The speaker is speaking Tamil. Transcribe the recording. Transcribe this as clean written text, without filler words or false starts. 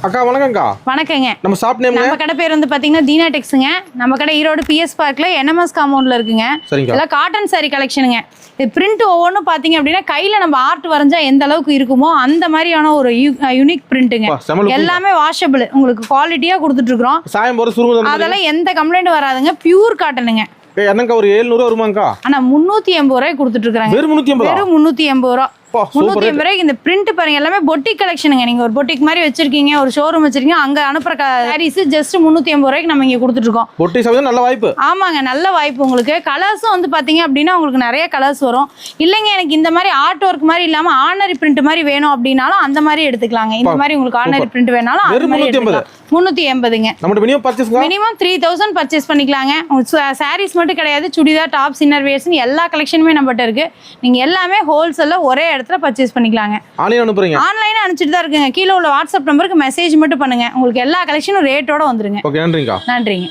அக்கா வணக்கம்க்கா. வணக்கங்க. நம்ம ஷாப் நேம் நம்ம கடை பேர் வந்து பாத்தீங்கன்னா தீனா டெக்ஸுங்க. நம்ம கடை ஈரோடு பிஎஸ் பார்க்ல என்எம்எஸ் காம்பவுண்ட்ல இருக்குங்க. இதெல்லாம் காட்டன் சாரி கலெக்ஷனுங்க. இது பிரிண்ட் ஒவ்வொன்றும் பாத்தீங்க அப்படின்னா கையில நம்ம ஆர்ட் வரைஞ்சா எந்த அளவுக்கு இருக்குமோ அந்த மாதிரியான ஒரு யூனிக் பிரிண்ட்டுங்க. எல்லாமே வாஷபிள், உங்களுக்கு குவாலிட்டியா கொடுத்துட்டு இருக்கிறோம். அதெல்லாம் எந்த கம்ப்ளைண்ட் வராதுங்க. பியூர் காட்டனுங்க. என்னங்க ஒரு 700 வருமாங்கா? ஆனா 380 ரூபாய் கொடுத்துட்டு இருக்காங்க. வெறும் 380 ரூபா. 380 ரூபாய்க்கு இந்த பிரிண்ட் பாருங்க. எல்லாமே பொட்டிக் கலெக்ஷனுங்க. நீங்க ஒரு பொட்டிக் மாதிரி வச்சிருக்கீங்க, ஒரு ஷோரூம் வச்சிருக்கீங்க, அங்க அனுப்புற சாரீஸ் ஜஸ்ட் 380 ரூபாய்க்கு நம்ம இங்க கொடுத்துட்டு இருக்கோம். பொட்டிக் சாரி நல்ல வாய்ப்பு. ஆமாங்க, நல்ல வாய்ப்பு. உங்களுக்கு கலர்ஸும் வந்து பாத்தீங்க அப்படின்னா உங்களுக்கு நிறைய கலர்ஸ் வரும். இல்லைங்க எனக்கு இந்த மாதிரி ஆர்ட் ஒர்க் மாதிரி இல்லாம ஆர்டினரி பிரிண்ட் மாதிரி வேணும் அப்படின்னாலும் அந்த மாதிரி எடுத்துக்கலாங்க. இந்த மாதிரி உங்களுக்கு ஆர்டினரி பிரிண்ட் வேணாலும் அது மாதிரி எடுத்துக்கலாம். 380ங்க. மினிமம் 3000 பர்ச்சேஸ் பண்ணிக்கலாங்க. சாரீஸ் மட்டும் கிடையாது, சுடிதார், டாப்ஸ், இன்னர் வேர்ஸ் எல்லா கலெக்ஷனுமே நம்மகிட்ட இருக்கு. நீங்க எல்லாமே ஹோல்சேல்ல ஒரே இடத்துல பர்ச்சேஸ் பண்ணிக்கலாங்க. ஆன்லைன் அனுப்பிச்சிட்டு தான் இருக்குங்க. கீழே உள்ள வாட்ஸ்அப் நம்பருக்கு மெசேஜ் மட்டும் பண்ணுங்க. உங்களுக்கு எல்லா கலெக்ஷனும் ரேட்டோட வந்துருங்க. நன்றிங்க.